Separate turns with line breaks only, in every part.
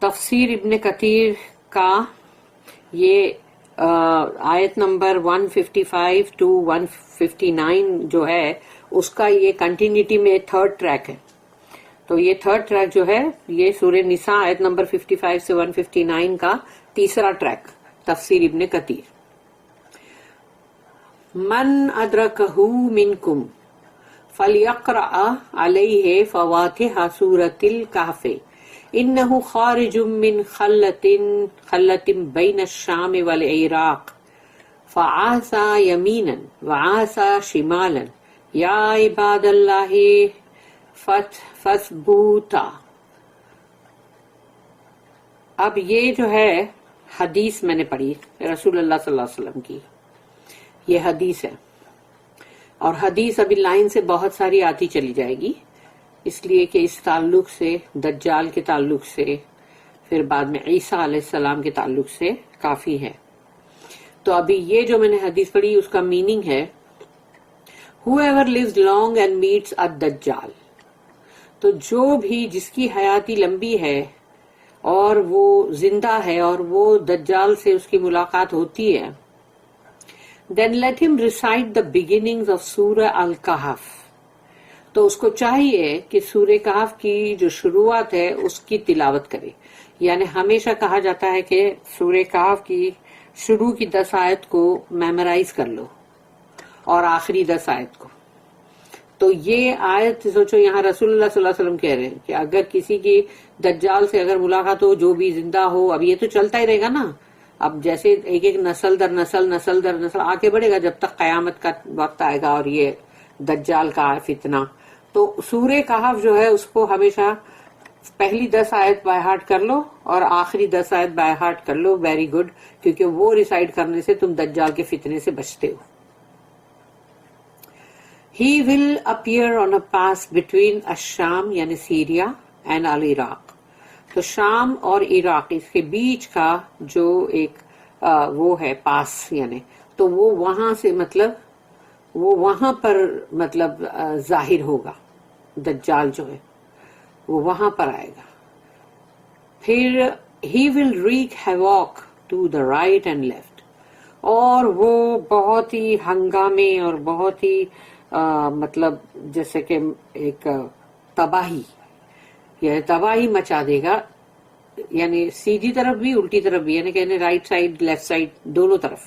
تفسیر ابن کثیر کا یہ آیت نمبر 155 to 159 جو ہے اس کا یہ کنٹینیوٹی میں تھرڈ ٹریک ہے. تو یہ تھرڈ ٹریک جو ہے یہ سورہ نساء آیت نمبر 55 سے 159 کا تیسرا ٹریک تفسیر ابن کثیر. من ادرکہ منکم فلیقرأ علیہ فواتح سورۃ الکہف انہ خارج من خلۃ بین الشام والعراق فعاسى یمینا وعاسى شمالا یا عباد اللہ فاثبوتا. اب یہ جو ہے حدیث میں نے پڑھی رسول اللہ صلی اللہ علیہ وسلم کی، یہ حدیث ہے، اور حدیث ابھی لائن سے بہت ساری آتی چلی جائے گی، اس لیے کہ اس تعلق سے، دجال کے تعلق سے، پھر بعد میں عیسیٰ علیہ السلام کے تعلق سے کافی ہے. تو ابھی یہ جو میں نے حدیث پڑھی اس کا میننگ ہے whoever lives long and meets الدجال، تو جو بھی جس کی حیاتی لمبی ہے اور وہ زندہ ہے اور وہ دجال سے اس کی ملاقات ہوتی ہے، then let him recite the beginnings of سورہ الکہف. تو اس کو چاہیے کہ سورہ کہف کی جو شروعات ہے اس کی تلاوت کرے. یعنی ہمیشہ کہا جاتا ہے کہ سورہ کہف کی شروع کی 10 آیت کو میمورائز کر لو اور آخری 10 آیت کو. تو یہ آیت سوچو، یہاں رسول اللہ صلی اللہ علیہ وسلم کہہ رہے ہیں کہ اگر کسی کی دجال سے اگر ملاقات ہو، جو بھی زندہ ہو، اب یہ تو چلتا ہی رہے گا نا، اب جیسے ایک ایک نسل در نسل، نسل در نسل آگے بڑھے گا جب تک قیامت کا وقت آئے گا اور یہ دجال کا فتنہ. تو سورہ کہف جو ہے اس کو ہمیشہ پہلی 10 آیت بائی ہارٹ کر لو اور آخری 10 آیت بائی ہارٹ کر لو. ویری گڈ، کیونکہ وہ ریسائٹ کرنے سے تم دجال کے فتنے سے بچتے ہو. He will appear on a pass between الشام یعنی سیریا and العراق. تو شام اور عراق اس کے بیچ کا جو ایک وہ ہے پاس، یعنی تو وہ وہاں سے مطلب وہ وہاں پر مطلب ظاہر ہوگا. دجال جو ہے وہ وہاں پر آئے گا. پھر he will wreak havoc to the right and left، اور وہ بہت ہی ہنگامے اور بہت ہی مطلب جیسے کہ ایک تباہی مچا دے گا، یعنی سیدھی طرف بھی الٹی طرف بھی، یعنی کہ رائٹ سائڈ لیفٹ سائڈ دونوں طرف.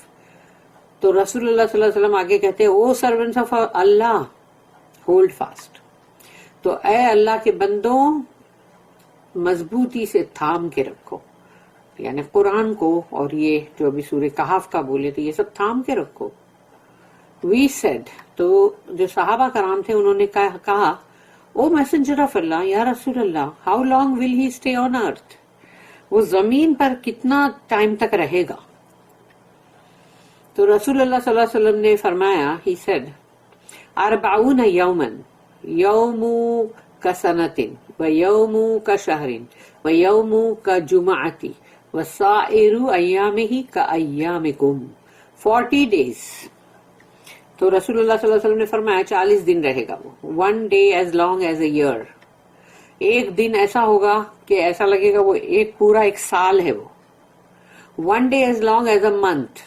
تو رسول اللہ صلی اللہ علیہ وسلم آگے کہتے ہیں O servants of Allah hold fast. تو اے اللہ کے بندوں مضبوطی سے تھام کے رکھو، یعنی قرآن کو اور یہ جو ابھی سورہ کہف کا بولے تو یہ سب تھام کے رکھو. وی سیڈ، تو جو صحابہ کرام تھے انہوں نے کہا او میسنجر آف اللہ، یا رسول اللہ how long will he stay on earth, وہ زمین پر کتنا ٹائم تک رہے گا. تو رسول اللہ صلی اللہ علیہ وسلم نے فرمایا، ہی سیڈ 40 یوما، یوم کا سنتن و یوم کا شہرن و یوم کا جمعتی و سائر ایامہ کا ایامکم، 40 days. تو رسول اللہ صلی اللہ علیہ وسلم نے فرمایا 40 دن رہے گا وہ. 1 day as long as a year، ایک دن ایسا ہوگا کہ ایسا لگے گا وہ ایک پورا ایک سال ہے وہ. 1 day as long as a month،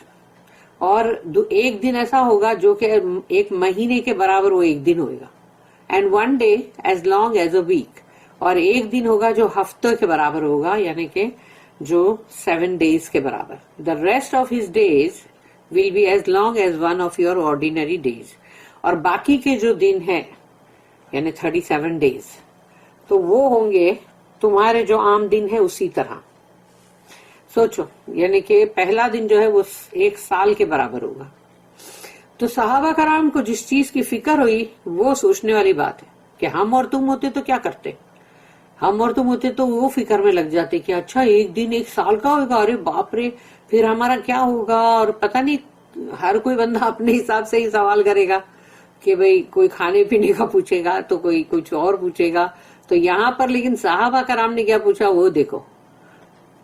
اور ایک دن ایسا ہوگا جو کہ ایک مہینے کے برابر وہ ایک دن ہوگا. And 1 day as long as a week، اور ایک دن ہوگا جو ہفتوں کے برابر ہوگا، یعنی کہ جو 7 days کے برابر. The rest of his days will be as long as one of your ordinary days، اور باقی کے جو دن ہیں یعنی 37 days تو وہ ہوں گے تمہارے جو عام دن ہے اسی طرح. سوچو، یعنی کہ پہلا دن جو ہے وہ ایک سال کے برابر ہوگا. تو صحابہ کرام کو جس چیز کی فکر ہوئی وہ سوچنے والی بات ہے کہ ہم اور تم ہوتے تو کیا کرتے. ہم اور تم ہوتے تو وہ فکر میں لگ جاتے کہ اچھا ایک دن ایک سال کا ہوگا، ارے باپ رے پھر ہمارا کیا ہوگا. اور پتہ نہیں ہر کوئی بندہ اپنے حساب سے ہی سوال کرے گا کہ بھئی کوئی کھانے پینے کا پوچھے گا تو کوئی کچھ اور پوچھے گا. تو یہاں پر لیکن صحابہ کرام نے کیا پوچھا وہ دیکھو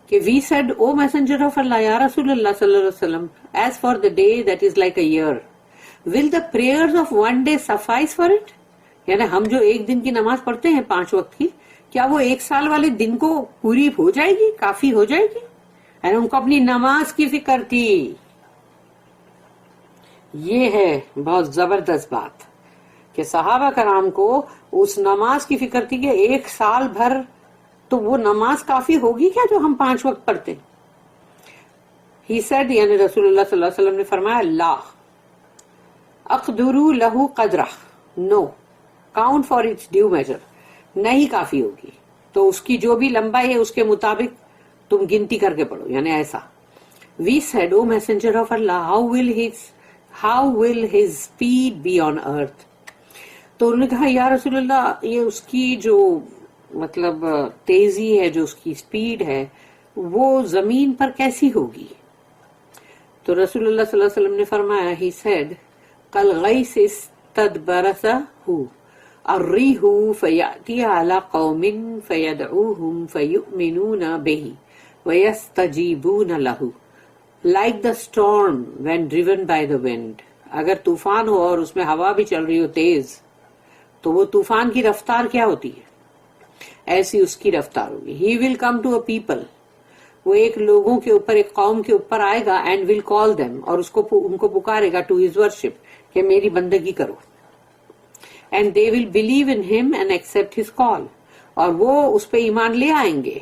کہ we said O messenger of Allah, یا رسول اللہ صلی اللہ علیہ وسلم as for the day that is like a year will the prayers of 1 day suffice for it، یعنی ہم جو ایک دن کی نماز پڑھتے ہیں 5 وقت کی، کیا وہ 1 سال والے دن کو پوری ہو جائے گی، کافی ہو جائے گی؟ ان کو اپنی نماز کی فکر تھی. یہ ہے بہت زبردست بات کہ صحابہ کرام کو اس نماز کی فکر تھی کہ 1 سال بھر تو وہ نماز کافی ہوگی کیا جو ہم 5 وقت پڑھتے. He said, یعنی رسول اللہ صلی اللہ علیہ وسلم نے فرمایا، لا اقدروا لہ قدرہ، no count for its due measure, نہیں کافی ہوگی تو اس کی جو بھی لمبائی ہے اس کے مطابق تم گنتی کر کے پڑھو، یعنی ایسا. We said, O messenger of Allah, how will his speed be on earth؟ تو انہوں نے کہا یا رسول اللہ یہ اس کی جو مطلب تیزی ہے، جو اس کی سپیڈ ہے وہ زمین پر کیسی ہوگی؟ تو رسول اللہ صلی اللہ علیہ وسلم نے فرمایا، he said كالغيث استدبرسه الريح فيأتي على قوم فيدعوهم فيؤمنون به ويستجيبون له like the storm when driven by the wind. اگر طوفان ہو اور اس میں ہوا بھی چل رہی ہو تیز تو وہ طوفان کی رفتار کیا ہوتی ہے، ایسی اس کی رفتار ہوگی. He will come to a people، وہ ایک لوگوں کے اوپر، ایک قوم کے اوپر آئے گا، and will call them، اور ان کو پکارے گا to his worship، کہ میری بندگی کرو. and they will believe in him and accept his call، اور وہ اس پہ ایمان لے آئیں گے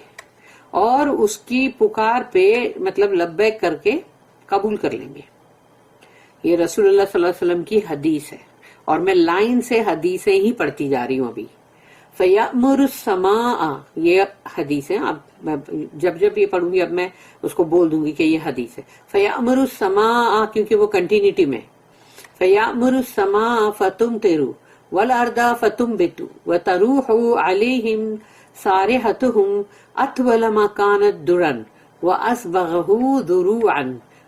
اور اس کی پکار پہ مطلب لبیک کر کے قبول کر لیں گے. یہ رسول اللہ صلی اللہ علیہ وسلم کی حدیث ہے اور میں لائن سے حدیثیں ہی پڑھتی جا رہی ہوں ابھی. فَيَأْمُرُ السَّمَاءَ، یہ حدیث ہے، اب میں جب یہ پڑھوں گی اب میں اس کو بول دوں گی کہ یہ حدیث ہے. فَيَأْمُرُ السَّمَاءَ کیونکہ وہ کنٹینیٹی میں. فَيَأْمُرُ السَّمَاءَ فَتُمْطِرُ وَالْأَرْضَ فَتُنْبِتُ وَتَرُوحُ عَلَيْهِمْ صَارِحَتُهُمْ أَطْوَلَ مَا كَانَتْ دُرًا وَأَسْبَغَهُ ذُرُوعًا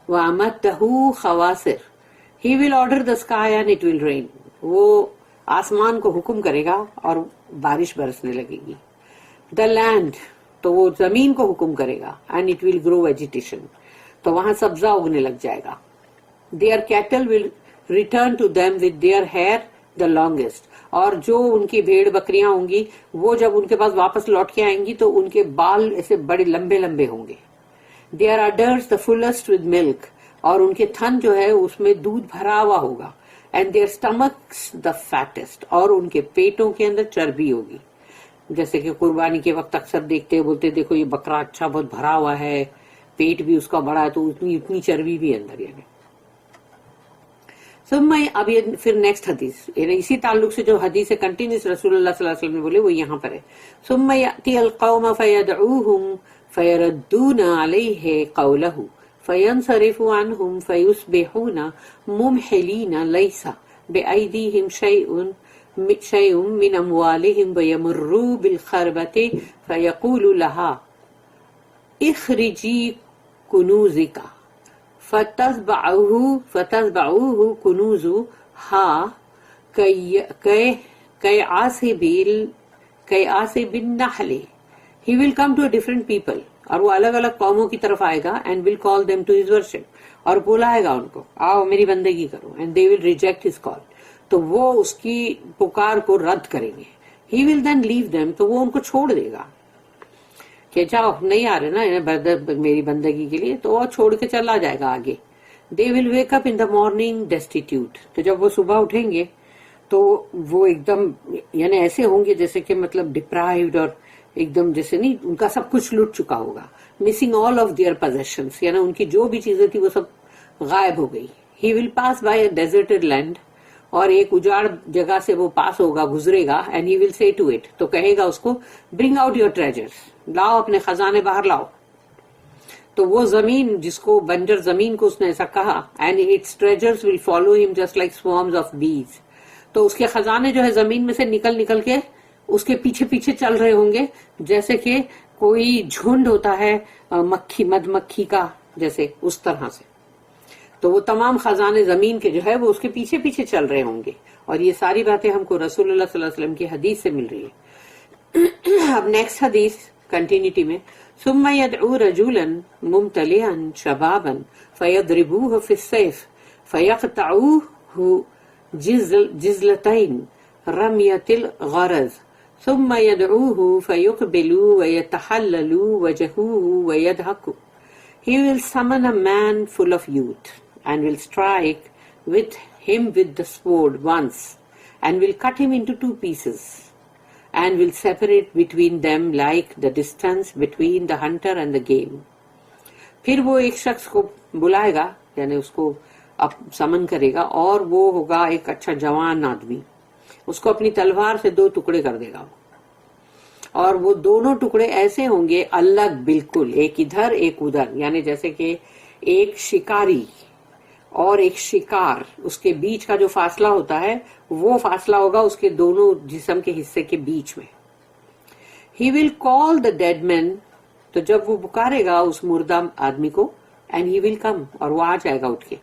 وَأَمَدَّهُ خَوَاسِرَ. He will order the sky and it will rain. وہ آسمان کو حکم کرے گا اور بارش برسنے لگے گی. The land، تو وہ زمین کو حکم کرے گا، and it will grow vegetation، تو وہاں سبزہ اگنے لگ جائے گا. Their cattle will return to them with their hair the longest، اور جو ان کی بھیڑ بکریاں ہوں گی وہ جب ان کے پاس واپس لوٹ کے آئیں گی تو ان کے بال ایسے بڑے لمبے لمبے ہوں گے. Their udders the fullest with milk، اور ان کے تھن جو ہے اس میں دودھ بھرا ہوا ہوگا. And their stomachs the fattest، اور ان کے پیٹوں کے اندر چربی ہوگی. جیسے کہ قربانی کے وقت اکثر دیکھتے بولتے دیکھو یہ بکرا اچھا بہت بھرا ہوا ہے، پیٹ بھی اس کا بڑا ہے، تو اتنی چربی بھی اندر. یعنی اب یہ پھر نیکسٹ حدیث، یعنی اسی تعلق سے جو حدیث کنٹینیوس رسول اللہ صلی اللہ علیہ وسلم نے بولے وہ یہاں پر ہے. ثم یأتی القوم فیدعوہم فیردون علیہ قولہ فینصرف عنہم فیصبحون ممحلین لیس بأیدیہم شیء من اموالہم ویمروا بالخربۃ فیقول لہا اخرجی کنوزک فتتبعوه كنوزها كعاصب النحل. He will come to a different people، اور وہ الگ الگ قوموں کی طرف آئے گا، and will call them to his worship، اور بلائے گا ان کو آؤ میری بندگی کرو، and they will reject his call، تو وہ اس کی پکار کو رد کریں گے. He will then leave them، تو وہ ان کو چھوڑ دے گا کہ جاؤ نہیں آ رہے نا میری بندگی کے لیے، تو وہ چھوڑ کے چلا جائے گا آگے. They will wake up in the morning destitute، تو جب وہ صبح اٹھیں گے تو وہ ایک دم یعنی ایسے ہوں گے جیسے کہ مطلب ڈپرائیوڈ، اور ایک دم جیسے نہیں ان کا سب کچھ لٹ چکا ہوگا. Missing all of their possessions، یعنی ان کی جو بھی چیزیں تھی وہ سب غائب ہو گئی. He will pass by a deserted land، اور ایک اجاڑ جگہ سے وہ پاس ہوگا، گزرے گا. And he will say to it، تو کہے گا اس کو bring out your treasures، لاؤ اپنے خزانے باہر لاؤ. تو وہ زمین جس کو بنجر زمین کو اس نے ایسا کہا، and its treasures will follow him just like swarms of bees، تو اس کے خزانے جو ہے زمین میں سے نکل نکل کے اس کے پیچھے پیچھے چل رہے ہوں گے، جیسے کہ کوئی جھنڈ ہوتا ہے مکھی مد مکھی کا، جیسے اس طرح سے. تو وہ تمام خزانے زمین کے جو ہے وہ اس کے پیچھے پیچھے چل رہے ہوں گے. اور یہ ساری باتیں ہم کو رسول اللہ صلی اللہ علیہ وسلم کی حدیث سے مل رہی ہے. اب نیکسٹ حدیث کنٹینیٹی میں، ثم يدعو رجلا ممتلئا شبابا فيضربوه في السيف فيقطعوه جزلتين رمية الغرض ثم يدعوه فيقبل ويتحلل وجهه ويضحك. He will summon a man full of youth and will strike with him with the sword once and will cut him into 2 pieces and will separate between them like the distance between the hunter and the game. پھر وہ ایک شخص کو بلائے گا یعنی اس کو سمن کرے گا اور وہ ہوگا ایک اچھا جوان آدمی، اس کو اپنی تلوار سے 2 ٹکڑے کر دے گا اور وہ دونوں ٹکڑے ایسے ہوں گے الگ بالکل، ایک ادھر ایک ادھر، یعنی جیسے کہ ایک شکاری اور ایک شکار اس کے بیچ کا جو فاصلہ ہوتا ہے وہ فاصلہ ہوگا اس کے دونوں جسم کے حصے کے بیچ میں. He will call the dead man، تو جب وہ پکارے گا اس مردہ آدمی کو، and he will come، اور وہ آ جائے گا اٹھ کے،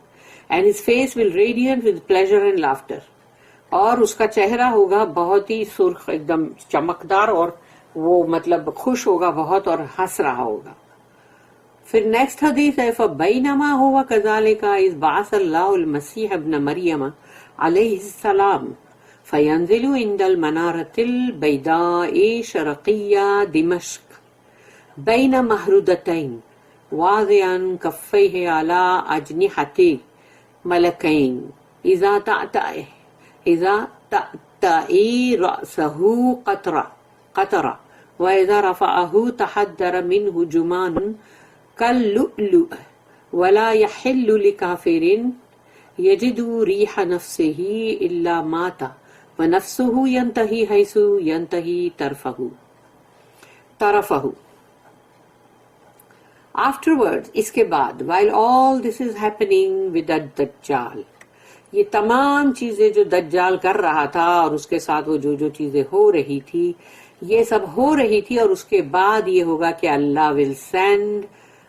and his face will radiant with pleasure and laughter، اور اس کا چہرہ ہوگا بہت ہی سرخ ایک دم چمکدار اور وہ مطلب خوش ہوگا بہت اور ہنس رہا ہوگا. پھر نیکسٹ حدیث ہے فَبَيْنَمَا هُوَ كَذَلِكَ إِذْ بَعَثَ اللَّهُ الْمَسِيحَ ابْنَ مَرْيَمَ عَلَيْهِ السَّلَامُ فَيَنْزِلُ عِنْدَ الْمَنَارَةِ الْبَيْضَاءِ شَرْقِيَّةِ دِمَشْقَ بَيْنَ مَهْرُودَتَيْنِ واضعاً كَفَّيْهِ عَلَى أَجْنِحَةِ مَلَكَيْنِ إِذَا تَأْتَئِ رَأْسَهُ قطرة وإذا رفعه تحدر منه جمان كاللؤلؤ ولا يحل لكافر يجد ريح نفسه إلا مات ونفسه ينتهي حيث ينتهي طرفه. Afterwards، اس کے بعد while all this is happening with the دجال، یہ تمام چیزیں جو دجال کر رہا تھا اور اس کے ساتھ وہ جو چیزیں ہو رہی تھی یہ سب ہو رہی تھی، اور اس کے بعد یہ ہوگا کہ اللہ will send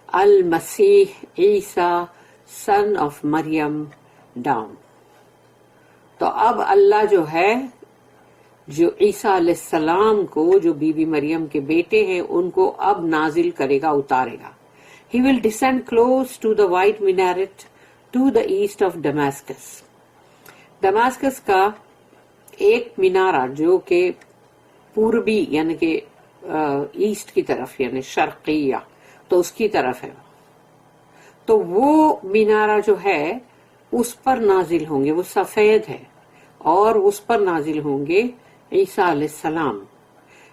المسیح عیسیٰ son of مریم down. تو اب اللہ جو ہے جو عیسیٰ علیہ السلام کو جو بی بی مریم کے بیٹے ہیں ان کو اب نازل کرے گا، اتارے گا. He will descend close to the white minaret to the east of Damascus. دماسکس کا ایک مینارہ جو کہ پوربی یعنی کہ ایسٹ کی طرف یعنی شرقیہ تو اس کی طرف ہے، تو وہ مینارہ جو ہے اس پر نازل ہوں گے، وہ سفید ہے اور اس پر نازل ہوں گے عیسیٰ علیہ السلام.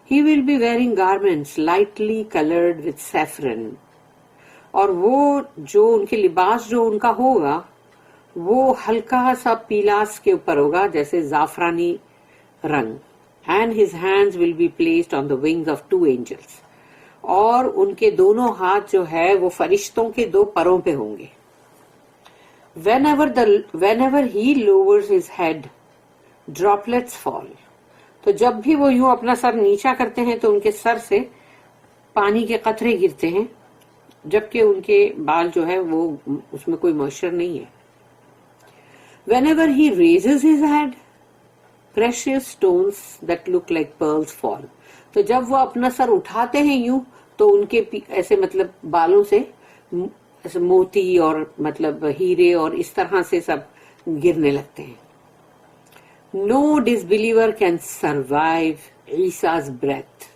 He will be wearing garments lightly colored with saffron، اور وہ جو ان کے لباس جو ان کا ہوگا وہ ہلکا سا پیلاس کے اوپر ہوگا جیسے زعفرانی رنگ. And his hands will be placed on the wings of 2 angels، اور ان کے دونوں ہاتھ جو ہے وہ فرشتوں کے 2 پروں پہ ہوں گے. Whenever he lowers his head droplets fall، تو جب بھی وہ یوں اپنا سر نیچا کرتے ہیں تو ان کے سر سے پانی کے قطرے گرتے ہیں، جبکہ ان کے بال جو ہے وہ اس میں کوئی موئسچر نہیں ہے. Whenever he raises his head precious stones that look like pearls fall، تو جب وہ اپنا سر اٹھاتے ہیں یوں تو ان کے ایسے مطلب بالوں سے ایسے موتی اور مطلب ہیرے اور اس طرح سے سب گرنے لگتے ہیں. No disbeliever can survive Isa's breath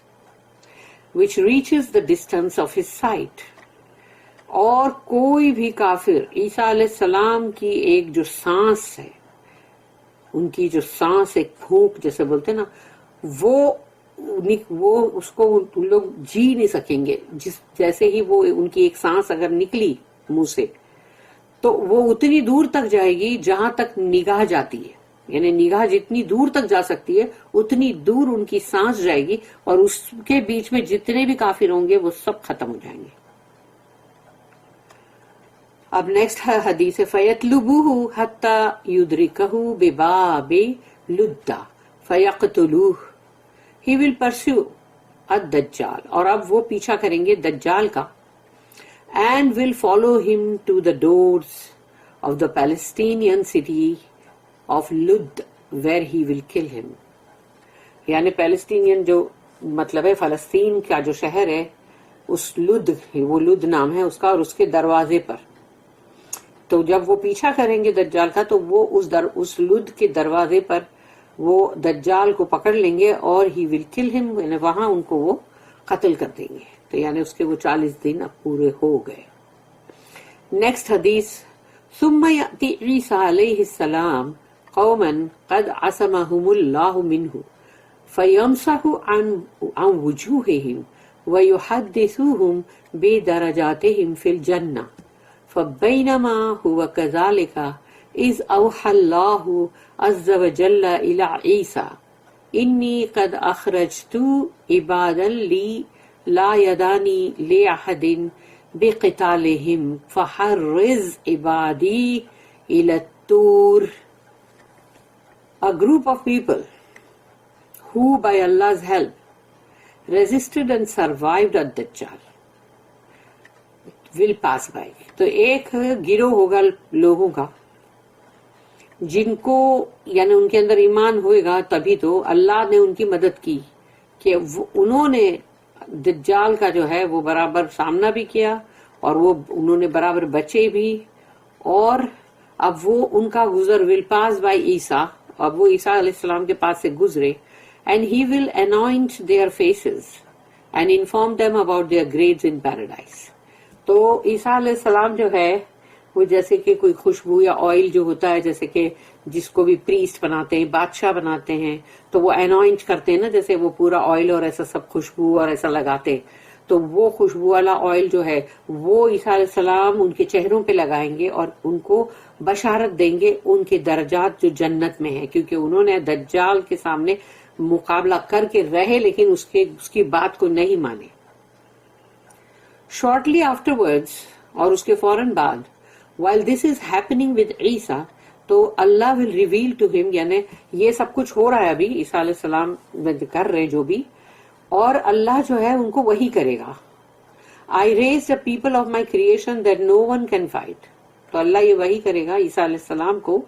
which reaches the distance of his sight، اور کوئی بھی کافر عیسیٰ علیہ السلام کی ایک جو سانس ہے، ان کی جو سانس ایک پھونک جیسے بولتے نا، وہ اس کو لوگ جی نہیں سکیں گے. جیسے ہی وہ ان کی ایک سانس اگر نکلی منہ سے تو وہ اتنی دور تک جائے گی جہاں تک نگاہ جاتی ہے، یعنی نگاہ جتنی دور تک جا سکتی ہے اتنی دور ان کی سانس جائے گی، اور اس کے بیچ میں جتنے بھی کافر ہوں گے وہ سب ختم ہو جائیں گے. اب نیکسٹ حدیث فَيَطْلُبُهُ حَتَّى يُدْرِكَهُ بِبَابِ لُدَّ فَيَقْتُلُوهُ. He will pursue الدجال، اور اب وہ پیچھا کریں گے دجال کا، and will follow him to the doors of the Palestinian city of Lud where he will kill him. یعنی پیلسٹینین جو مطلب ہے فلسطین کا جو شہر ہے اس لد، وہ لد نام ہے اس کا، اور اس کے دروازے پر، تو جب وہ پیچھا کریں گے دجال کا تو وہ اس لد کے دروازے پر وہ دجال کو پکڑ لیں گے اور ہی ول کل ہم، یعنی وہاں ان کو وہ قتل کر دیں گے. تو یعنی اس کے وہ 40 دن اب پورے ہو گئے. نیکسٹ حدیث، ثم یأتی عیسیٰ علیہ السلام قوما قد عصمهم اللہ منہ فیمسح عن وجوہہم ویحدثوہم بدرجاتہم فی الجنہ فبینما هو كذلك اذ اوحى اللہ عز وجل الى عیسیٰ انی قد اخرجت عبادا لی لا یدانی لأحد بقتالہم فحرز عبادی الى الطور. A group of people who by Allah's help resisted and survived ad-Dajjal will pass by. تو ایک گروہ ہوگا لوگوں کا جن کو یعنی ان کے اندر ایمان ہوئے گا، تبھی تو اللہ نے ان کی مدد کی کہ انہوں نے دجال کا جو ہے وہ برابر سامنا بھی کیا اور وہ انہوں نے برابر بچے بھی، اور اب وہ ان کا گزر will pass by عیسیٰ، اب وہ عیسیٰ علیہ السلام کے پاس سے گزرے and he will anoint their faces and inform them about their grades in paradise. تو عیسیٰ علیہ السلام جو ہے وہ جیسے کہ کوئی خوشبو یا آئل جو ہوتا ہے، جیسے کہ جس کو بھی پریسٹ بناتے ہیں، بادشاہ بناتے ہیں، تو وہ انوائنٹ کرتے ہیں نا، جیسے وہ پورا آئل اور ایسا سب خوشبو اور ایسا لگاتے ہیں، تو وہ خوشبو والا آئل جو ہے وہ عیسیٰ علیہ السلام ان کے چہروں پہ لگائیں گے اور ان کو بشارت دیں گے ان کے درجات جو جنت میں ہیں، کیونکہ انہوں نے دجال کے سامنے مقابلہ کر کے رہے لیکن اس کی بات کو نہیں مانے. شارٹلی آفٹر ورڈز، اور اس کے فوراً بعد، while this is happening with عیسیٰ، تو اللہ will reveal to him، یعنی یہ سب کچھ ہو رہا ہے ابھی عیسیٰ علیہ السلام کر رہے جو بھی، اور اللہ جو ہے ان کو وہی کرے گا. I raised a people of my creation that no one can fight. تو اللہ یہ وہی کرے گا عیسیٰ علیہ السلام کو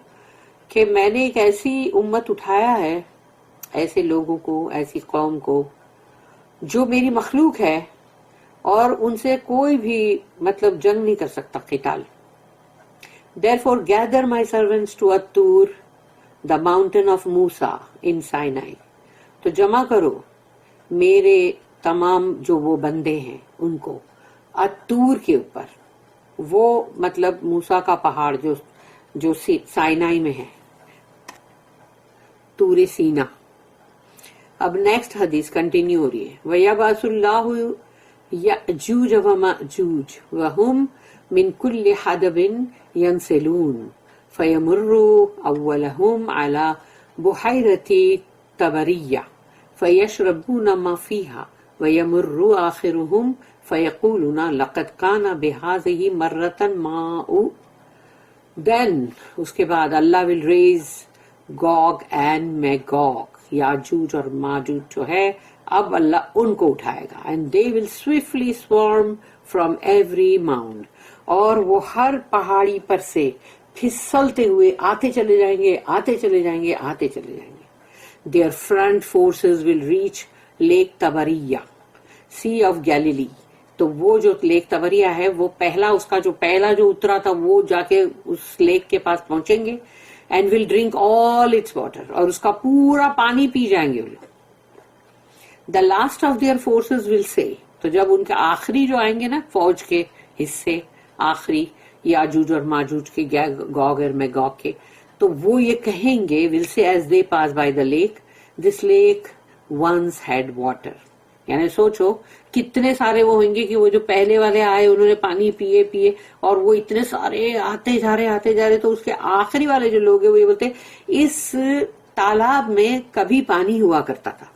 کہ میں نے ایک ایسی امت اٹھایا ہے، ایسے لوگوں کو، ایسی قوم کو جو میری مخلوق ہے اور ان سے کوئی بھی مطلب جنگ نہیں کر سکتا، قتال. Therefore gather my servants to At-Tur, the mountain of Musa in Sinai. تو جمع کرو میرے تمام جو وہ بندے ہیں ان کو اتور کے اوپر، وہ مطلب موسیٰ کا پہاڑ جو سائنائی میں ہے، طور سینا. اب نیکسٹ حدیث کنٹینیو ہو رہی ہے، وَيَبْعَثُ اللَّهُ يَأْجُوجَ وَمَأْجُوجَ وَهُمْ مِنْ كُلِّ حَدَبٍ يَنْسِلُونَ فَيَمُرُّ أَوَّلُهُمْ عَلَى بُحَيْرَةِ طَبَرِيَّةٍ فَيَشْرَبُونَ مَا فِيهَا وَيَمُرُّ آخِرُهُمْ فَيَقُولُونَ لَقَدْ كَانَ بِهَٰذِهِ مَرَّةً مَاءٌ. Then اس کے بعد اللہ will raise Gog and Magog، یاجوج اور ماجوج جو ہے، اب اللہ ان کو اٹھائے گا. And they will swiftly swarm from every mound، اور وہ ہر پہاڑی پر سے پھسلتے ہوئے آتے چلے جائیں گے، آتے چلے جائیں گے، آتے چلے جائیں گے. Their front forces will reach Lake Tabariya, Sea of Galilee. تو وہ جو لیک تبریا ہے وہ اس کا جو پہلا جو اترا تھا وہ جا کے اس لیک کے پاس پہنچیں گے and will drink all its water، اور اس کا پورا پانی پی جائیں گے وہ لوگ. The last of their forces will say، تو جب ان کے آخری جو آئیں گے نا فوج کے حصے، آخری یاجوج اور ماجوج کے، گوگ اور میگوگ کے، تو وہ یہ کہیں گے will say as they pass by the lake، this lake once had water. یعنی سوچو کتنے سارے وہ ہوں گے کہ وہ جو پہلے والے آئے انہوں نے پانی پیے اور وہ اتنے سارے آتے جا رہے، تو اس کے آخری والے جو لوگ ہیں وہ یہ بولتے اس تالاب میں کبھی پانی ہوا کرتا تھا،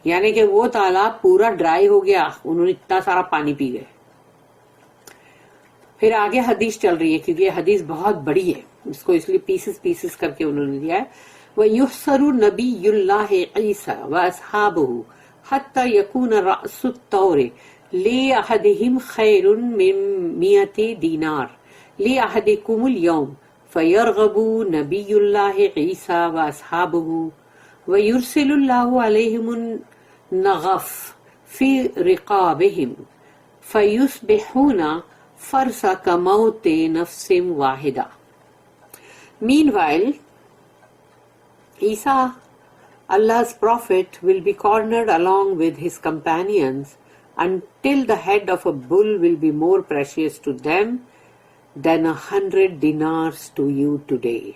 یعنی کہ وہ تالاب پورا ڈرائی ہو گیا، انہوں نے اتنا سارا پانی پی گئے. پھر آگے حدیث چل رہی ہے کیونکہ یہ حدیث بہت بڑی ہے، اس کو اس لیے پیسز کر کے انہوں نے دیا ہے. وَيُحْصَرُ نَبِيُّ اللَّهِ عِيسَىٰ وَأَصْحَابُهُ حتى يكون رأس الطور لأحدهم خير من 100 دينار لأحدكم اليوم فيرغب نبي الله عيسى وأصحابه ويرسل الله عليهم النغف في رقابهم فيصبحون فرس كموت نفس واحدة. Meanwhile Isa, Allah's prophet, will be cornered along with his companions until the head of a bull will be more precious to them than 100 dinars to you today.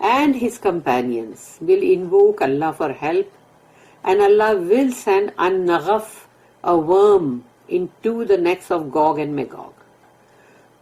and his companions will invoke Allah for help, and Allah will send an-naghaf, a worm, into the necks of Gog and Magog.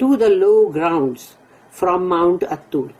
to the low grounds from Mount At-Tur,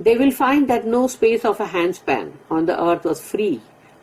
They will find that no space of a handspan on the earth was free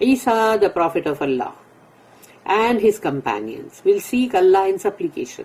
Isa, the prophet of Allah, and his companions will seek Allah in supplication.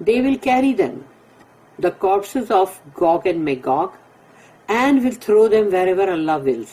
They will carry them, the corpses of Gog and Magog, and will throw them wherever Allah wills.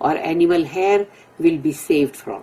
or animal hair will be saved from.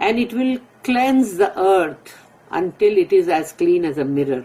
And it will cleanse the earth until it is as clean as a mirror.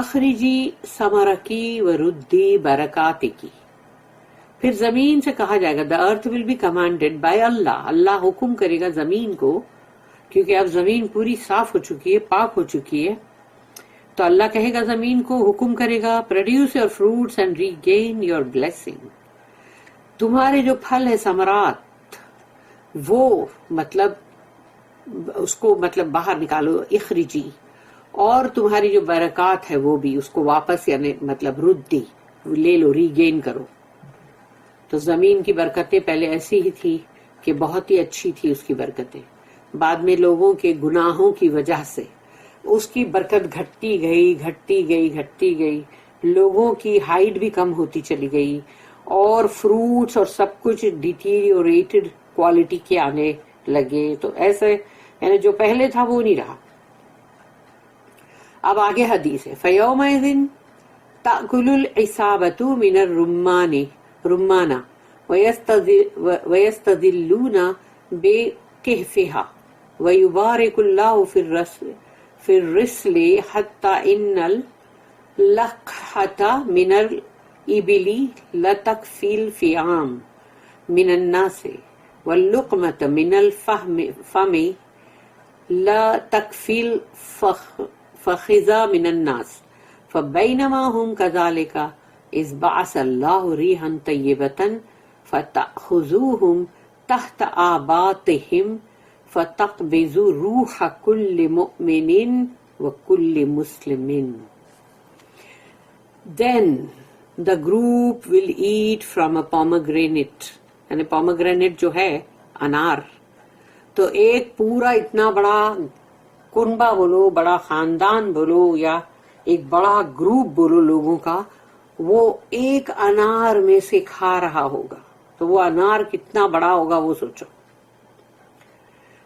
اخرجی ثمرکی وردی برکاتکی. پھر زمین سے کہا جائے گا, the earth will be commanded by اللہ, اللہ حکم کرے گا زمین کو, کیونکہ اب زمین پوری صاف ہو چکی ہے, پاک ہو چکی ہے, تو اللہ کہے گا زمین کو, حکم کرے گا, produce your fruits and regain your blessing. تمہارے جو پھل ہے ثمرات, وہ مطلب اس کو مطلب باہر نکالو, اخرجی, اور تمہاری جو برکات ہے وہ بھی اس کو واپس یعنی مطلب ردی لے لو, ریگین کرو. تو زمین کی برکتیں پہلے ایسی ہی تھی کہ بہت ہی اچھی تھی اس کی برکتیں, بعد میں لوگوں کے گناہوں کی وجہ سے اس کی برکت گھٹتی گئی, لوگوں کی ہائٹ بھی کم ہوتی چلی گئی, اور فروٹس اور سب کچھ ڈیٹیریوریٹڈ کوالٹی کے آنے لگے. تو ایسے یعنی جو پہلے تھا وہ نہیں رہا. اب آگے حدیث ہے, فَيَوْمَئِذٍ تَأْكُلُ الْعِصَابَةُ مِنَ الرُّمَّانِ رُمَّانَ وَيَسْتَظِلُّونَ بِكِهْفِهَا وَيُبَارِكُ اللَّهُ فِي الرِّسْلِ حَتَّى إِنَّ اللَّقْحَةَ مِنَ الْإِبِلِ لَتَكْفِي الْفِعَامَ مِنَ النَّاسِ وَاللُّقْمَةَ مِنَ الْفَمِ لَتَكْفِي الْفَخِذَ مِنَ النَّاسِ فَبَيْنَمَا هُمْ كَذَلِكَ إِذْ بَعَثَ اللَّهُ رِيحًا طَيِّبَةً فَتَأْخُذُوهُمْ تَحْتَ آبَاطِهِمْ فَتَقْبِضُ رُوحَ كُلِّ مُؤْمِنٍ وَكُلِّ مُسْلِمٍ. Then the group will eat from a pomegranate, یعنی pomegranate جو ہے انار, تو ایک پورا اتنا بڑا کنبہ بولو, بڑا خاندان بولو, یا ایک بڑا گروپ بولو لوگوں کا, وہ ایک انار میں سے کھا رہا ہوگا. تو وہ انار کتنا بڑا ہوگا وہ سوچو.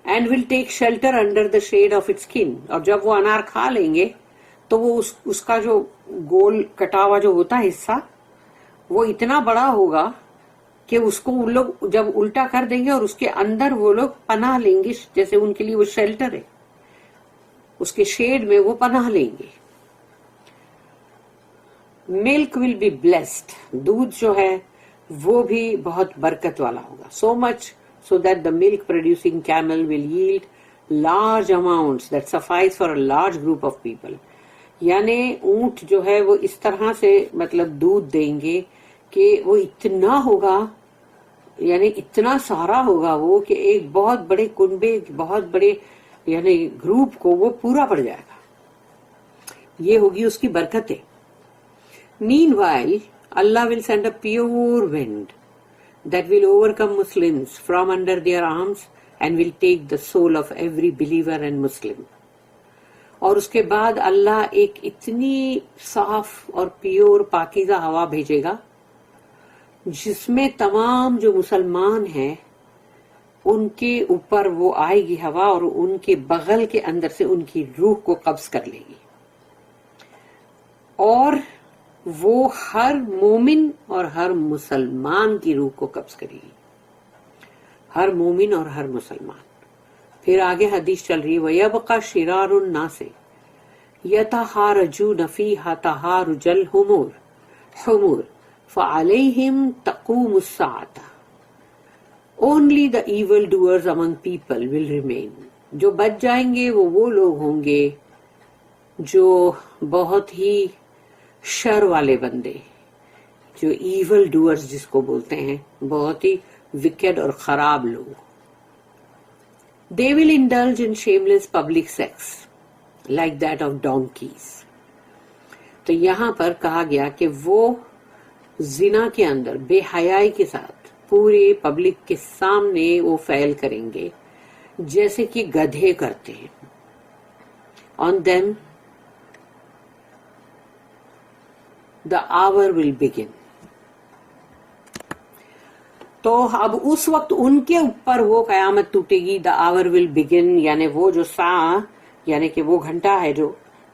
And will take shelter under the shade of it skin, اور جب وہ انار کھا لیں گے تو وہ اس کا جو گول کٹا ہوا جو ہوتا ہے حصہ, وہ اتنا بڑا ہوگا کہ اس کو وہ لوگ جب الٹا کر دیں گے اور اس کے اندر وہ لوگ پناہ لیں گے, جیسے ان کے لیے وہ شیلٹر ہے, اس کے شیڈ میں وہ پناہ لیں گے. ملک ول بی بلیسڈ, دودھ جو ہے وہ بھی بہت برکت والا ہوگا. سو مچ so that the milk producing camel will yield large amounts that suffice for a large group of people. یعنی اونٹ جو ہے وہ اس طرح سے مطلب دودھ دیں گے کہ وہ اتنا ہوگا, یعنی اتنا سارا ہوگا وہ کہ ایک بہت بڑے کنبے, بہت بڑے یعنی گروپ کو وہ پورا پڑ جائے گا. یہ ہوگی اس کی برکتیں. Meanwhile, Allah will send a pure wind that will overcome Muslims from under their arms and will take the soul of every believer and Muslim. اور اس کے بعد اللہ ایک اتنی صاف اور پیور پاکیزہ ہوا بھیجے گا جس میں تمام جو مسلمان ہیں ان کے اوپر وہ آئے گی ہوا, اور ان کے بغل کے اندر سے ان کی روح کو قبض کر لے گی, اور وہ ہر مومن اور ہر مسلمان کی روح کو قبض کرے گی, ہر مومن اور ہر مسلمان. پھر آگے حدیث چل رہی ہے, وَيَبْقَى شِرَارُ النَّاسِ يَتَحَارَجُونَ فِيهَا تَحَارُجَ الْحُمُورِ فَعَلَيْهِمْ تَقُومُ السَّاعَةُ. Only the evil doers among people will remain. جو بچ جائیں گے وہ لوگ ہوں گے جو بہت ہی شر والے بندے, جو ایول ڈوئرز جس کو بولتے ہیں, بہت ہی وکیڈ اور خراب لوگ. They will indulge in shameless public sex like that of donkeys. تو یہاں پر کہا گیا کہ وہ زنا کے اندر بے حیائی کے ساتھ پورے پبلک کے سامنے وہ فعل کریں گے جیسے کہ گدھے کرتے ہیں. On them the hour will begin. تو اب اس وقت ان کے اوپر وہ قیامت ٹوٹے گی. the hour will begin یعنی وہ جو ساعة یعنی کہ وہ گھنٹہ ہے جو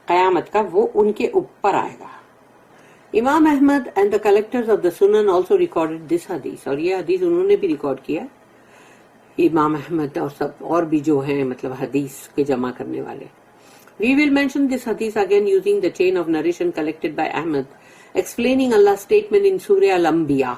قیامت کا, وہ ان کے اوپر آئے گا. امام Ahmad and the collectors of the Sunan also recorded this hadith, اور یہ حدیث انہوں نے بھی ریکارڈ کیا, امام احمد اور سب اور بھی جو ہیں مطلب حدیث کے جمع کرنے والے. We will mention this hadith again using the chain of narration collected by Ahmad, explaining Allah's statement in Surah Al-Anbiya.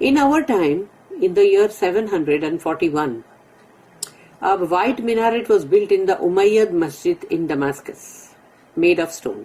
In our time, in the year 741, a white minaret was built in the Umayyad Masjid in Damascus, made of stone.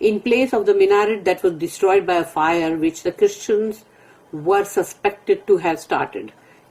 In place of the minaret that was destroyed by a fire which the Christians were suspected to have started,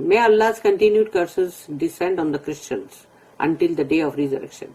May Allah's continued curses descend on the Christians until the day of resurrection.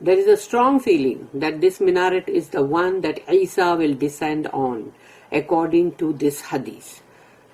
There is a strong feeling that this minaret is the one that Isa will descend on according to this hadith.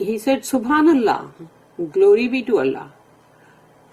he said subhanallah, glory be to Allah,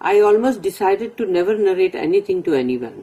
I almost decided to never narrate anything to anyone.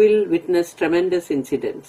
will witness tremendous incidents,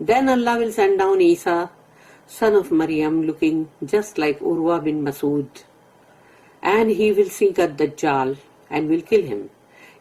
Then Allah will send down Isa, son of Maryam, looking just like Urwa bin Masood, and he will seek ad-Dajjal and will kill him.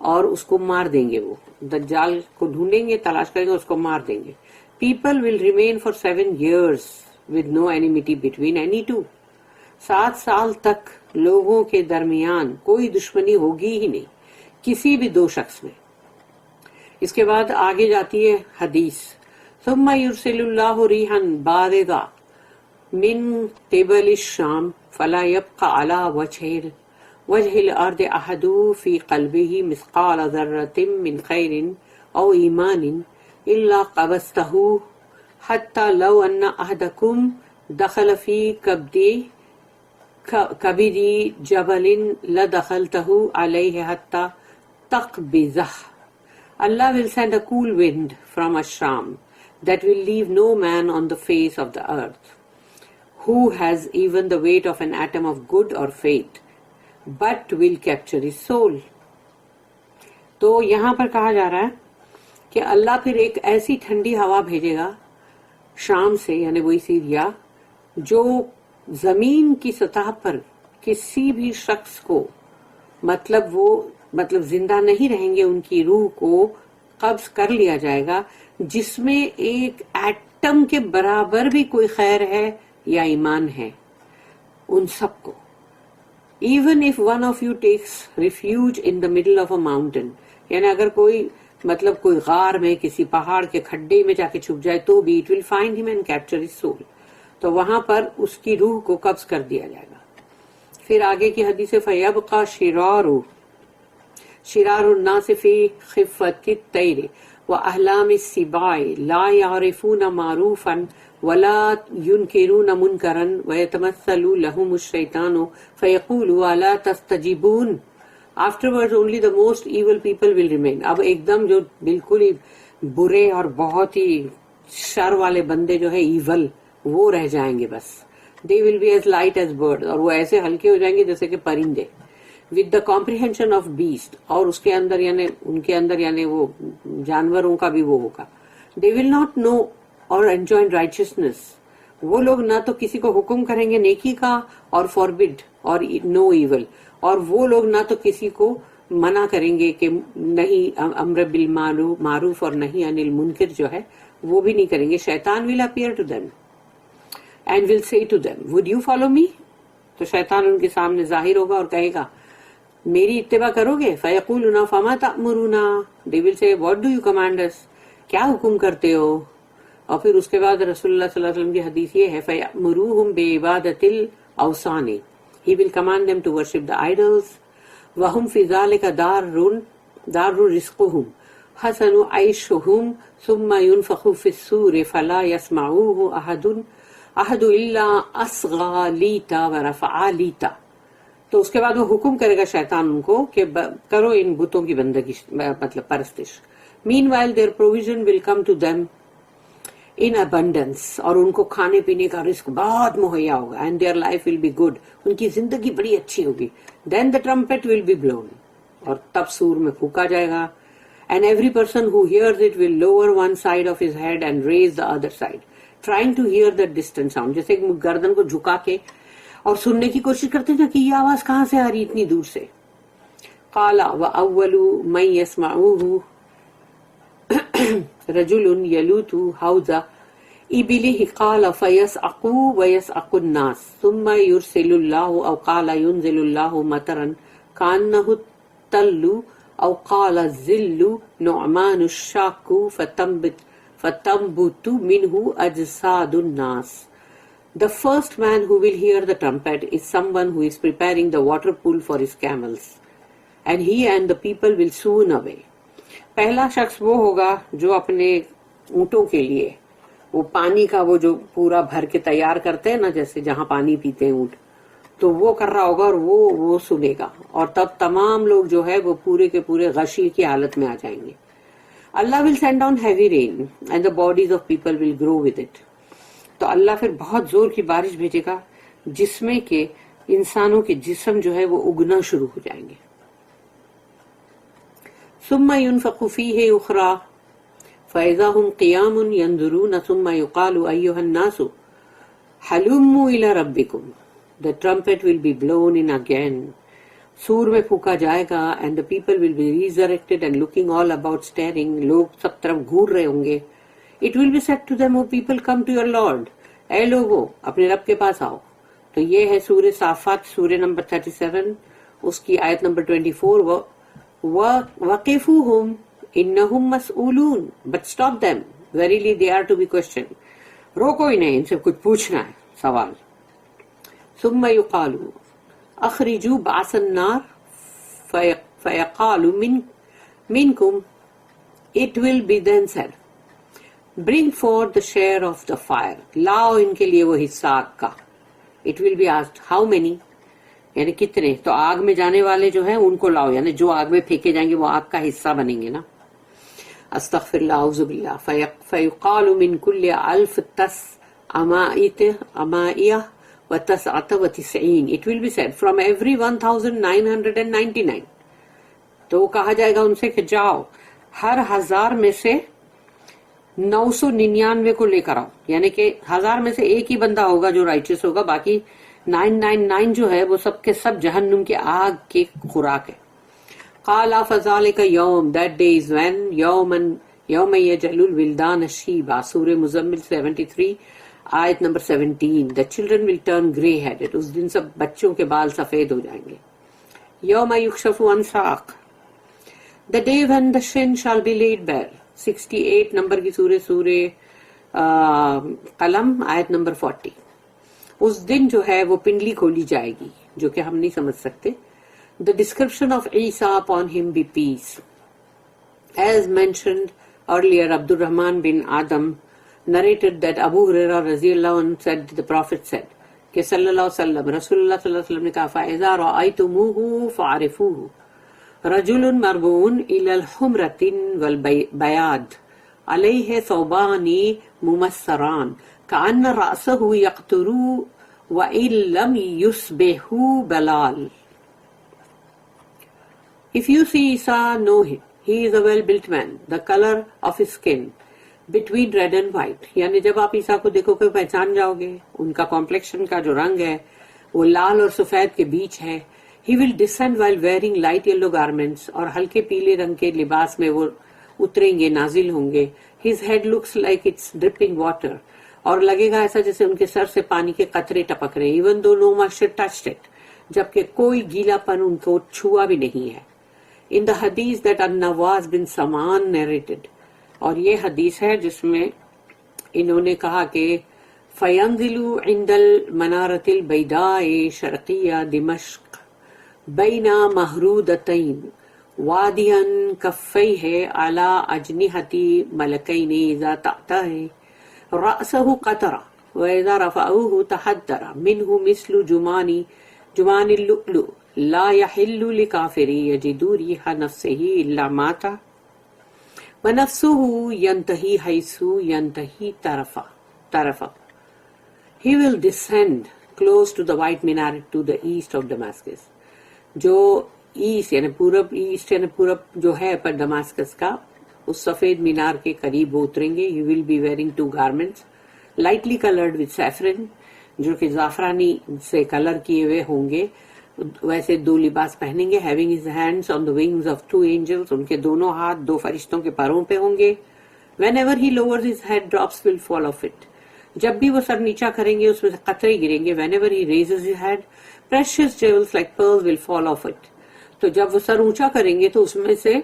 اور اس کو مار دیں گے. وہ دجال کو ڈھونڈیں گے, تلاش کریں گے, اس کو مار دیں گے. People will remain for 7 years with no enmity between any two. 7 سال تک لوگوں کے درمیان کوئی دشمنی ہوگی ہی نہیں کسی بھی دو شخص میں. اس کے بعد آگے جاتی ہے حدیث. ثم يرسل الله ريحا باردة من قبل الشام فلا يبقى على وجه الأرض أحد في قلبه مثقال ذرة من خير أو إيمان إلا قبضته حتى لو أن أحدكم دخل في كبد جبل لدخلته عليه حتى تقبضه. Allah will send a cool wind from Ashram that will leave no man on the face of the earth who has even the weight of an atom of good or faith, but will capture his soul. تو یہاں پر کہا جا رہا ہے کہ اللہ پھر ایک ایسی ٹھنڈی ہوا بھیجے گا شام سے, یعنی وہی سیریا, جو زمین کی سطح پر کسی بھی شخص کو مطلب زندہ نہیں رہیں گے, ان کی روح کو قبض کر لیا جائے گا, جس میں ایک ایٹم کے برابر بھی کوئی خیر ہے یا ایمان ہے, ان سب کو. Even if one of you takes refuge in the middle of a mountain, یعنی اگر کوئی غار میں کسی پہاڑ کے کھڈے میں جا کے چھپ جائے تو بھی it will find him and capture his soul. تو وہاں پر اس کی روح کو قبض کر دیا جائے گا. پھر آگے کی حدیث فَيَبْقَى شِرَارُ النَّاسِ فِي خِفَّةِ الطَّيْرِ وَأَحْلَامِ السِّبَاعِ لَا يَعْرِفُونَ مَعْرُوفًا وَلَا يُنْكِرُونَ مُنْكَرًا وَيَتَمَثَّلُ لَهُمُ الشَّيْطَانُ فَيَقُولُ أَلَا تَسْتَجِيبُونَ. Afterwards only the most evil people will remain. اب ایک دم جو بالکل ہی برے اور بہت ہی شر والے بندے جو ہے ایول, وہ رہ جائیں گے بس. They will be as light as birds, اور وہ ایسے ہلکے ہو جائیں گے جیسے کہ پرندے. With the comprehension of beast, اور اس کے اندر یعنی ان کے اندر یعنی وہ جانوروں کا بھی وہ ہوگا. They will not know or enjoin righteousness. وہ لوگ نہ تو کسی کو حکم کریں گے نیکی کا اور forbid اور no evil, اور وہ لوگ نہ تو کسی کو منع کریں گے کہ نہیں امر بالمعروف اور نہیں عن المنکر جو ہے وہ بھی نہیں کریں گے. شیطان will appear to them and will say to them, would you follow me? تو شیطان ان کے سامنے ظاہر ہوگا اور کہے گا میری اتباع کرو گے. فَيَقُولُونَ فَمَا تَأْمُرُونَ. They will say, what do you command us? کیا حکم کرتے ہو؟ اور پھر اس کے بعد رسول اللہ صلی اللہ علیہ وسلم کی حدیث یہ ہے فَيَأْمُرُوهُمْ بِعِبَادَةِ الْأَوْثَانِ. He will command them to worship the idols. وَهُمْ فِي ذَلِكَ دَارُ رِزْقُهُمْ حَسَنُ عَيْشُهُمْ ثُمَّ يُنْفَخُ فِي الصُّورِ فَلَا يَسْمَعُوهُ أَحَدٌ إِلَّا أَصْغَى لِيتَ وَرَفَعَ لِيتَ. تو اس کے بعد وہ حکم کرے گا شیطان ان کو کہ کرو ان بتوں کی بندگی پرستش. Meanwhile their provision will come to them in abundance, اور ان کو کھانے پینے کا رزق بہت مہیا ہوگا. And their life will be good, ان کی زندگی بڑی اچھی ہوگی. Then the trumpet will be blown, اور تب سور میں پھونکا جائے گا. And every person who hears it will lower one side of his head and raise the other side, trying to hear the distant sound. جیسے گردن کو جھکا کے اور سننے کی کوشش کرتے ہیں کہ یہ آواز کہاں سے آ رہی اتنی دور سے. قال وَأَوَّلُ مَن يَسْمَعُهُ رَجُلٌ يَلُوتُ حَوْضَ إِبِلِهِ قَالَ فَيَسْأَقُ وَيَسْأَقُ النَّاسُ ثُمَّ يُرْسِلُ اللَّهُ أَوْ قَالَ يُنزِلُ اللَّهُ مَطَرًا كَأَنَّهُ التَّلُّ أَوْ قَالَ الظِّلُّ نُعْمَانُ الشَّاكُ فَتَنبُتُ مِنْهُ أَجْسَادُ النَّاسِ. The first man who will hear the trumpet is someone who is preparing the water pool for his camels, and he and the people will soon away. پہلا شخص وہ ہوگا جو اپنے اونٹوں کے لیے وہ پانی کا وہ جو پورا بھر کے تیار کرتے ہیں نا, جیسے جہاں پانی پیتے ہیں اونٹ, تو وہ کر رہا ہوگا اور وہ سنے گا, اور تب تمام لوگ جو ہے وہ پورے کے پورے غشی کی حالت میں آ جائیں گے. Allah will send down heavy rain and the bodies of people will grow with it. تو اللہ پھر بہت زور کی بارش بھیجے گا جس میں کہ انسانوں کے جسم جو ہے وہ اگنا شروع ہو جائیں گے. ثم ينفخ فيه أخرى فإذا هم قيام ينظرون ثم يقال أيها الناس هلموا إلى ربكم. The trumpet will be blown in again. سور میں پھونکا جائے گا and the people will be resurrected and looking all about staring. لوگ سب طرف گھور رہے ہوں گے. It will be said to them, O people, come to your Lord. اے لوگو اپنے رب کے پاس آؤ. تو یہ ہے سورہ صافات سورہ نمبر 37 اس کی آیت number 24. وَقِفُوهُمْ إِنَّهُمْ مَسْئُولُونَ. But stop them. Verily they are to be questioned. روکو انہیں، ان سے کچھ پوچھنا ہے، سوال. ثم يقال اخرجوا بعث النار فيقال منكم. It will be then said, bring forth the share of the fire. لاؤ ان کے لیے وہ حصہ آگ کا. It will be asked, how many? یعنی کتنے؟ تو آگ میں جانے والے جو ہیں ان کو لاؤ، یعنی جو آگ میں پھینکے جائیں گے وہ آگ کا حصہ بنیں گے نا. استغفر اللہ اعوذ باللہ. فیقال من کل 1000 امائیہ و99. It will be said, from every 1999. تو وہ کہا جائے گا ان سے کہ جاؤ ہر 1000 میں سے 999 کو لے کر آؤ. یعنی کہ 1000 میں سے ایک ہی بندہ ہوگا جو رائچس ہوگا، باقی 999 جو ہے وہ سب کے سب جہنم کے آگ کے خوراک ہے. قال فذلك يوم, that day is when, يوم يجعل الولدان شيبا. سورہ مزمل 73 آیت number 17. The children will turn grey headed. اس دن سب بچوں کے بال سفید ہو جائیں گے. يوم يكشف عن ساق. The day when the shin shall be laid bare. 68 number کی سورہ قلم آیت نمبر 40. اس دن جو ہے وہ پنڈلی کھولی جائے گی جو کہ ہم نہیں سمجھ سکتے. The description of Isa upon him be peace. As mentioned earlier, Abdul Rahman bin Adam narrated that Abu Hurairah radiyallahu anhu said, the Prophet said, کہ صلی اللہ علیہ وسلم رسول اللہ صلی اللہ علیہ وسلم نے کہا فَإِذَا رَأَيْتُمُوهُ فَعَرِفُوهُ رَجُلٌ مَرْبُونٌ إِلَى الْحُمْرَةِ وَالْبَيَادِ عَلَيْهِ ثَوْبَانِ مُمَسَّرَانِ كَأَنَّ رَأْسَهُ يَقْطُرُ وَإِن لَّمْ يُصْبِحُ بَلَالٌ. If you see Isa, know him. He is a well-built man, the color of his skin, between red and white. یعنی جب آپ عیسیٰ کو دیکھو گے پہچان جاؤ گے. ان کا کمپلیکشن کا جو رنگ ہے وہ لال اور سفید کے بیچ ہے. He will descend while wearing light yellow garments. اور ہلکے پیلے رنگ کے لباس میں وہ اتریں گے، نازل ہوں گے. His head looks like it's dripping water. اور لگے گا ایسا جیسے ان کے سر سے پانی کے قطرے ٹپک رہے. Even though no moisture touched it. جبکہ کوئی گیلا پن ان کو چھوا بھی نہیں ہے. In the hadith that An-Nawas bin Saman narrated. اور یہ حدیث ہے جس میں انہوں نے کہا کہ فَيَنزِلُ عِنْدَ الْمَنَارَةِ الْبَيْدَاءِ شَرْقِيَّ دِمَشْقَ بَيْنَ مَهْرُودَتَيْنِ وَادِيًا كَفَّيْهِ عَلَى أَجْنِحَةِ مَلَكَيْنِ إِذَا تَأْتَهِ رَأْسَهُ قَطَرَ وَإِذَا رَفَعُوهُ تَحَدَّرَ مِنْهُ مِثْلُ جُمَانِ اللُّؤْلُؤِ لا يحل لكافر يجد ريح نفسه إلا مات ونفسه ينتهي حيث ينتهي طرفه. He will descend close to the white minaret to the east of Damascus. جو ایسٹ یعنی پورب، ایسٹ یعنی پورب جو ہے پر دماسکس کا، اس سفید مینار کے قریب وہ اتریں گے. You will be wearing 2 garments lightly colored with saffron, جو کہ زعفرانی سے کلر کیے ہوئے ہوں گے. ویسے 2 لباس پہنیں گے. having his hands on the wings of 2 angels. ان کے دونوں ہاتھ 2 فرشتوں کے پروں پہ ہوں گے. whenever he lowers his head drops will fall off it. جب بھی وہ سر نیچا کریں گے اس میں سے قطرے گریں گے. whenever he raises his head precious jewels like pearls will fall off it. تو جب وہ سر اونچا کریں گے تو اس میں سے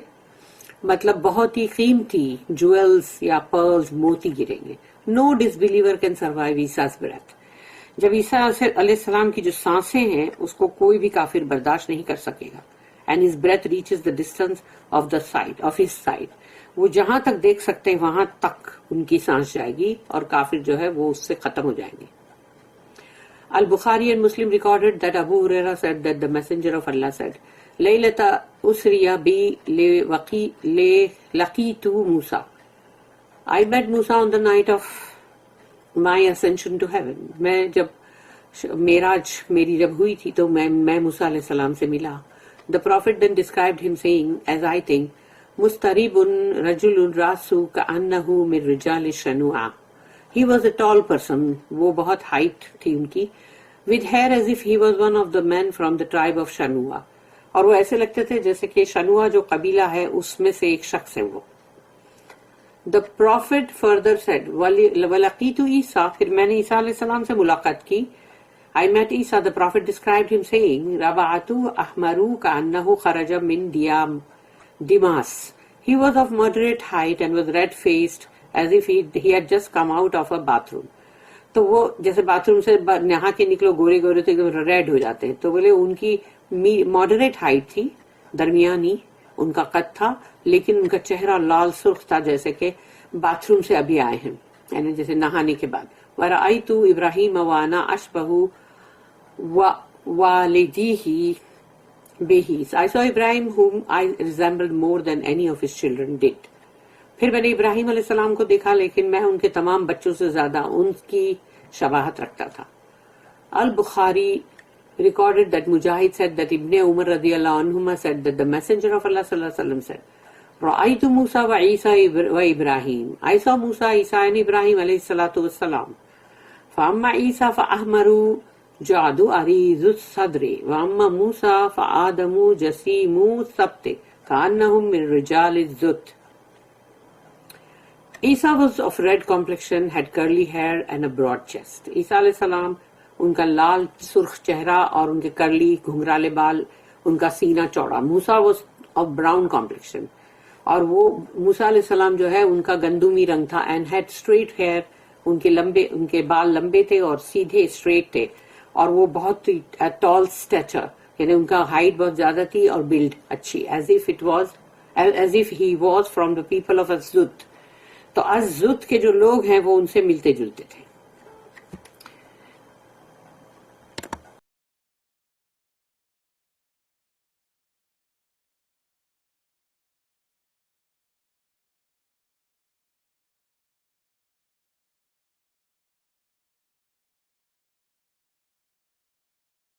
مطلب بہت ہی قیمتی جویلز یا پرلز موتی گریں گے. no disbeliever can survive Isa's breath. جب عیسیٰ علیہ السلام کی جو سانسیں ہیں اس کو کوئی بھی کافر برداشت نہیں کر سکے گا. and his breath reaches the distance of his sight. وہ جہاں تک دیکھ سکتے ہیں وہاں تک ان کی سانس جائے گی اور کافر جو ہے وہ اس سے ختم ہو جائیں گے. Al-Bukhari and Muslim recorded that Abu Hurairah said that the Messenger of Allah said, Laylata usriya bi laqitu Musa. I met Musa on the night of my ascension to heaven. میں جب میراج میری جب ہوئی تھی تو میں موسیٰ علیہ السلام سے ملا. The Prophet then described him saying, as I think, mustaribun rajulun rasu ka'annahu min rijal shanu'a. He was a tall person, وہ بہت height تھی ان کی, with hair as if he was one of the men from the tribe of Shanua. اور وہ ایسے لگتے تھے جیسے کہ شنوا جو قبیلہ ہے اس میں سے ایک شخص ہے وہ. The Prophet further said, وَلَقِيتُ عِيسَىٰ, پھر میں نے عیسیٰ علیہ السلام سے ملاقات کی. I met Isa. The Prophet described him saying, رَبَعَتُ أَحْمَرُ كَأَنَّهُ خَرَجَ مِنْ Dimas. He was of moderate height and was red-faced as if he had just come out of a bathroom. تو وہ جیسے باتھ روم سے نہا کے نکلو گورے گورے تو ریڈ ہو جاتے ہیں. تو بولے ان کی ماڈریٹ ہائٹ تھی, درمیانی ان کا قد تھا, لیکن ان کا چہرہ لال سرخ تھا جیسے کہ باتھ روم سے ابھی آئے ہیں, یعنی جیسے نہانے کے بعد. وَرَأَيْتُ إِبْرَاهِيمَ وَأَنَا أَشْبَهُ وَوَالِدِيهِ بِهِ. I saw Ibrahim whom I resembled more than any of his children did. پھر میں نے ابراہیم علیہ السلام کو دیکھا لیکن میں ان کے تمام بچوں سے زیادہ ان کی شباہت رکھتا تھا. البخاری recorded that Mujahid said that Ibn Umar radiyallahu anhuma said that the Messenger of Allah sallallahu alaihi wasallam said, رَأَيْتُ Musa وَعِيسَى وَإِبْرَاهِيم. I saw Musa, Isa and Ibrahim alayhi salatu wassalam. فَأَمَّا عِيسَى فَأَحْمَرُ جَعْدُ عَرِيضُ الصَّدْرِ وَأَمَّا مُوسَى فَآدَمُ جَسِيمُ الثَّبْتِ كَأَنَّهُمْ مِنْ رِجَالِ الزُّتِ. Isa was of red complexion, had curly hair and a broad chest. عیسیٰ علیہ السلام ان کا لال سرخ چہرہ اور ان کے کرلی گھنگرالے بال, ان کا سینہ چوڑا. موسیٰ was of brown complexion, اور وہ موسیٰ علیہ السلام جو ہے ان کا گندمی رنگ تھا. and had straight hair, ان کے بال لمبے تھے اور سیدھے اسٹریٹ تھے, اور وہ بہت ٹال اسٹیچر, یعنی ان کا ہائٹ بہت زیادہ تھی اور بلڈ اچھی, as if he was from the people of Az-Zut. تو از-زت کے جو لوگ ہیں وہ ان سے ملتے جلتے تھے.